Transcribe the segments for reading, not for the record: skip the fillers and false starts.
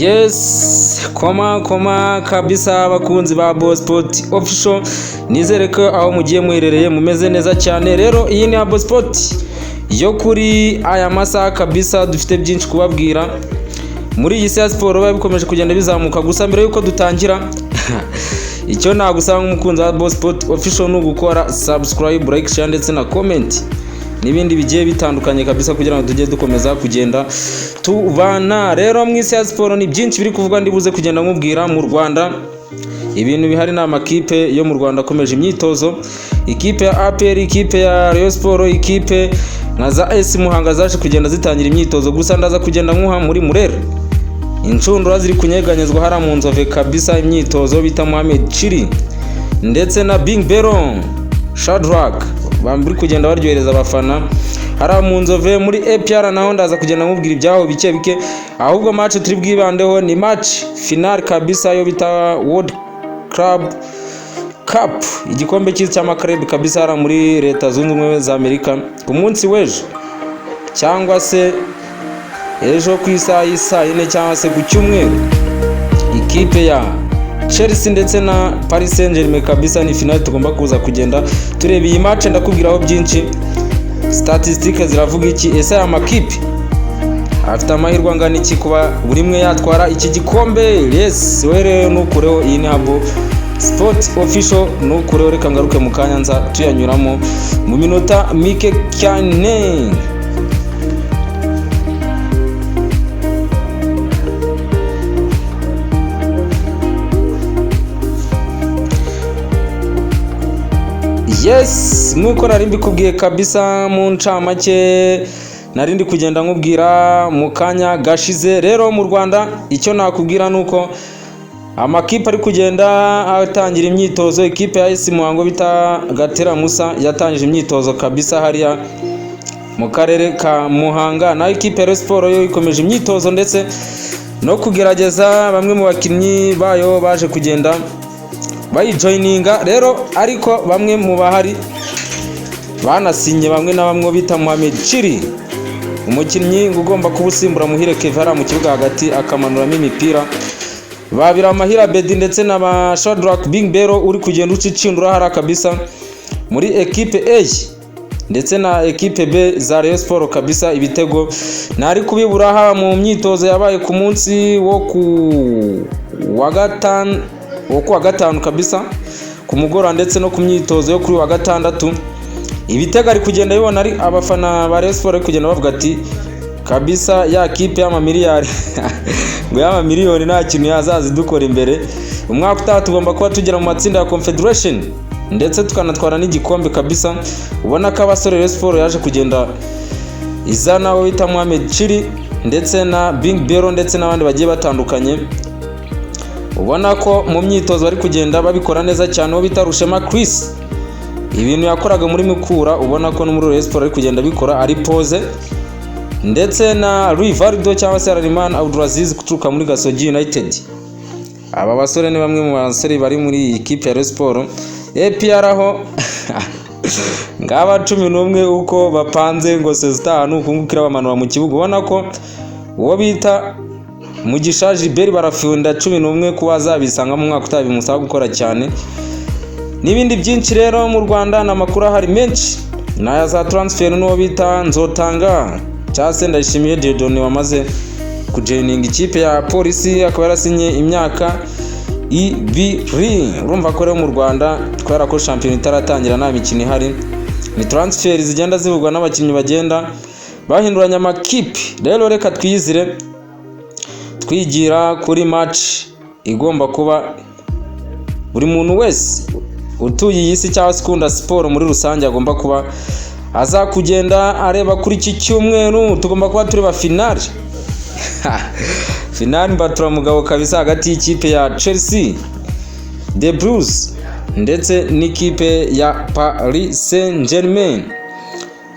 Yes, koma kabisa abakunzi ba Boss Sport Official, nizere ko aho mugiye muherereye mumeze neza cyane. Rero iyi ni Boss Sport yo kuri aya masaha kabisa, dufite byinshi kubabwira muri iyi ya siporo. Babikomeje kugenda bizamuka, gusa mbere yuko dutangira icyo nagusaba nk'umukunzi wa Boss Sport Official ni ugukora subscribe, like, share ndetse na comment n'ibindi bigiye bitandukanye kabisa, kugira ngo tujye dukomeza kugenda tubana. Rero mu isi ya siporo ni byinshi biri kuvugwa, ndibuze kugenda nkubwira. Mu Rwanda ibintu bihari, na amakipe yo mu Rwanda akomeje imyitozo, ikipe ya APR, ikipe ya Rayon Sport, ikipe na za AS Muhanga zaje kugenda zitangira imyitozo. Gusa ndaza kugenda nkuha muri Murera, inshundura ziri kunyeganyezwa hara mu Nzove kabisa, imyitozo bita Mohamed Chiri ndetse na Bing Bero Shadrack bamburi kugenda baryohereza abafana hara mu Nzove. Muri APR naho ndaza kugenda nkubwira ibyaho bike, ahubwo match turi bwibandeho ni match final kabisa yo bita World Club Cup, igikombe cy'isi cy'amakarebe kabisa hara muri Leta Zunze Ubumwe za Amerika ku munsi w'ejo, cyangwa se ejo ku isaha y'isa 4 cyangwa se ku cyumweru. Ikipe ya Chelsea ndetse na Paris Saint-Germain kabisa ni final tugomba kuza kugenda tureba iyi match. Ndakubwiraho byinshi, statistics ziravuga iki, ese aya makipe afite amahirwe angana iki kuba buri mwe yatwara iki gikombe. Yes, were nukureho iyi ni Boss Sport Official, nukureho. Reka ngaruke mu kanya nza tuyanyuramo mu minota mike cyane. Yes, nuko nari mbikubwiye kabisa mu ncamake, nari ndi kugenda nkubwira mu kanya gashize. Rero mu Rwanda icyo nakubwira nuko amakipe ari kugenda atangira imyitozo. Ikipe ya AS Muhanga bita Gatera Musa yatangije imyitozo kabisa hariya mu karere ka Muhanga, naho ikipe ya Rayon Sport yo ikomeje imyitozo ndetse no kugerageza bamwe mu bakinnyi bayo baje kugenda bayijoininga. Rero ariko bamwe mu bahari banasinye, bamwe na bamwe bita Mohamed Chiri, umukinnyi ugomba kubusimbura Muhire Kevara mu kibuga hagati akamanuramo imipira. Babira Amahira Bedi ndetse na ba Shadrack Bing Bero uri kugenda ucicindura hara kabisa muri ekipe A ndetse na ekipe B za Rayon Sport kabisa. Ibitego nari kubibura haba mu myitozo yabaye ku munsi wo ku wa gatanu kabisa ku mugoroba, ndetse no ku myitozo yo kuri wa gatandatu. Ibitego ari kugenda bibona, ari abafana ba Rayon Sport ari kugenda bavuga ati kabisa ya kipe y'amamiliyari ngo y'amamiliyoni nta kintu yazazi dukora imbere. Umwaka utaha tugomba kuba tugera mu matsinda ya Confederation ndetse tukanatwara n'igikombe kabisa. Ubona ko abasore Rayon Sport yaje kugenda izana we bita Mohamed Chiri ndetse na Bing Bero ndetse n'abandi bagiye batandukanye. Ubona ko mu myitozo bari kugenda babikora neza cyane. Wo bita Rushema Chris, ibintu yakoraga muri Mukura ubona ko no muri Rayon Sport ari kugenda bikora, ari pose. Ndetse na Rivaldo cyangwa se Harimana Abdulaziz kuturuka muri Gasogi United. Aba basore ni bamwe mu basore bari muri ikipe ya Rayon Sport. APR aho ngaba 11 uko bapanze ngo sezita n'ukungukira bamanura mu kibuga. Ubona ko uwo bita Mugisha Gilbert barafunda 11 kuba zabisanga mu mwaka utabi musaba gukora cyane. N'ibindi byinshi rero mu Rwanda na makuru hari menshi, na za transfer n'uwo bita Nzotanga cyase Ndayishimiye Dieudonné wamaze kujoininga ikipe ya Polisi, akaba yarasinye imyaka 2. Urumva ko rero mu Rwanda twara ko champion itaratangira nta mikino ihari, ni transfer zigenda zivugwa n'abakinnyi bagenda bahinduranya amakipe. Rero reka twizire twigira kuri match igomba kuba buri muntu wese utuye iyi si cyangwa sekunda siporo muri rusange agomba kuba aza kugenda areba kuri iki cyumweru. Tugomba kuba tureba final final mbatura mugabo kabisa hagati y'ikipe ya Chelsea The Blues ndetse n'ikipe ya Paris Saint-Germain.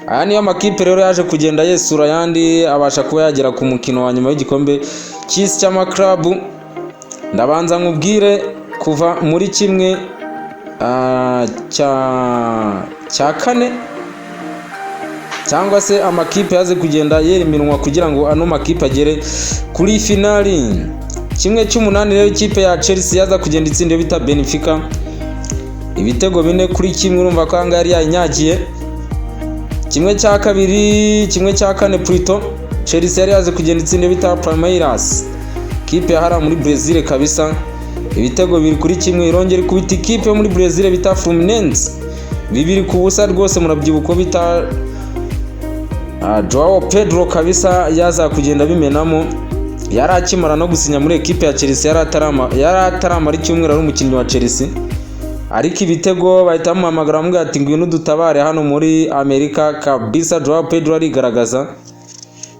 Aya niyo makipe rero yaje kugenda yesura yandi abasha kuba yagera ku mukino wa nyuma w'igikombe cy'isi cy'amaklabu. Ndabanza nkubwire kuva muri kimwe cya kane cyangwa se amakipe yaze kugenda yera iminwa kugira ngo ano makipe agere kuri finali. 1/8 rero ikipe ya Chelsea yaza kugenda itsinda bita Benfica ibitego 4-1 urumva ko anga yari yinyagiye. 1/4 Pluto Chelsea yari yaze kugenda itsinda bita Palmeiras kipe yahara muri Brazil kabisa ibitego 2-1 irongera kubita ikipe muri Brazil bita Fluminense 2-0 rwose murabyibuko bita Joao Pedro kabisa yaza kugenda bimenamo yari akimara no gusinya muri ekipe ya Chelsea yari ataramara icyumweru ari umukinnyi wa Chelsea ariko ibitego bahita bamuhamagara bamubwira ati ngwino dutabare hano muri Amerika kabisa. Joao Pedro arigaragaza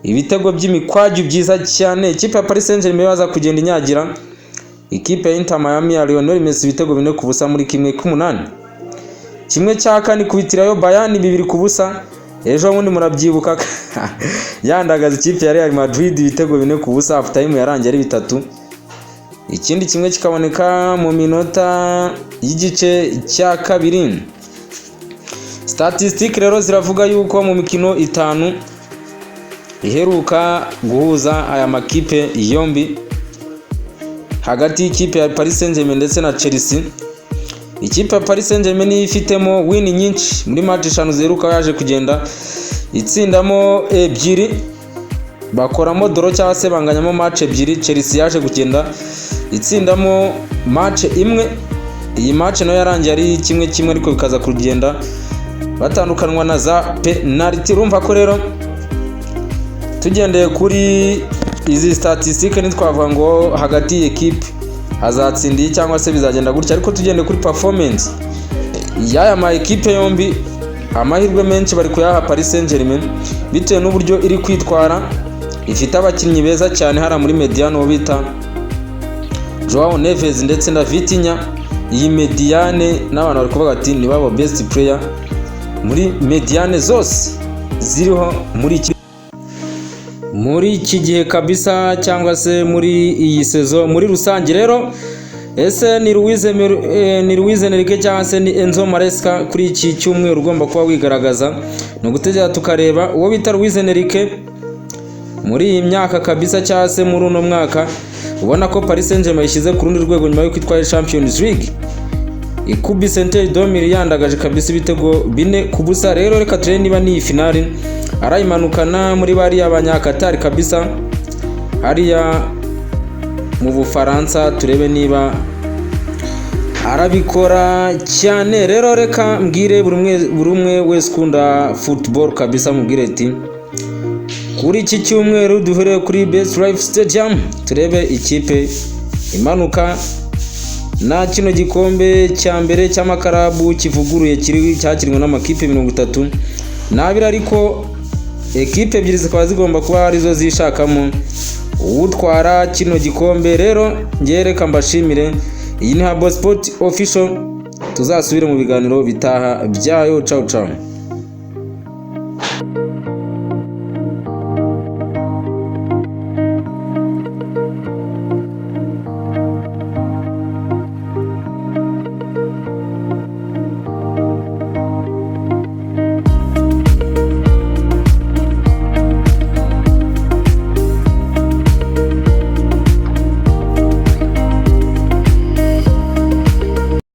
ibitego by'imikwaju byiza cyane. Ikipe ya Paris Saint-Germain yaza kugenda inyagira ikipe ya Inter Miami ya Lionel Messi ibitego 4-0 muri 1/8. 1/4 kubitirayo Bayern 2-0. Ejo bundi murabyibuka yandagaza ikipe ya Real Madrid ibitego 4-0 half time yarangiye ari 3. Ikindi kimwe kikaboneka mu minota y'igice cya kabiri. Statistic rero ziravuga yuko mu mikino 5 iheruka guhuza aya makipe yombi hagati y'ikipe ya Paris Saint-Germain ndetse na Chelsea, ikipe ya Paris Saint-Germain ifitemo win nyinshi muri match 5 ziheruka yaje kugenda itsindamo 2 bakoramo doro cyangwa se banganyamo match 2. Chelsea yaje kugenda itsindamo match 1. Iyi match nayo yarangiye ari 1-1 ariko bikaza kugenda batandukanwa na za penalty. Urumva ko rero tugendeye kuri izi statistique nitwavuga ngo hagati y'ekipe hazatsindiye cyangwa se bizagenda gutya, ariko tugendeye kuri performance y'aya ma ekipe yombi amahirwe menshi bari kuyaha Paris Saint-Germain bitewe n'uburyo iri kwitwara. Ifite abakinnyi beza cyane hara muri Mediano bita Joao Neves ndetse na Vitinha. Iyi Mediane n'abantu bari kuvuga ati ni babo best player muri Mediane zose ziriho muri iki gihe kabisa cyangwa se muri iyi sezo muri rusange. Rero ese ni Luis Enrique cyangwa se ni Enzo Maresca kuri iki cyumweru ugomba kuba wigaragaza? No gutegera tukareba uwo bita Luis Enrique muri iyi myaka kabisa cyangwa se muri uno mwaka ubona ko Paris Saint-Germain yishyize ku rundi rwego nyuma yo kwitwara Champions League ikubise Inter Domir yandagaje kabisa ibitego 4-0. Rero reka turebe niba ni finale arayimanukana muri bari y'abanyakatari kabisa hariya mu Bufaransa, turebe niba arabikora cyane. Rero reka mbwire buri umwe wese ukunda football kabisa mubwire ati kuri iki cyumweru duhere kuri Best Life Stadium turebe ikipe imanuka na kino gikombe cya mbere cy'amakarabu kivuguruye cyakirwa n'amakipe 32, ariko ekipe ebyiri zikaba zigomba kuba arizo zishakamo utwara kino gikombe. Rero ngereka mbashimire. Iyi ni Habo Sport Official, tuzasubire mu biganiro bitaha byayo. Ciao ciao.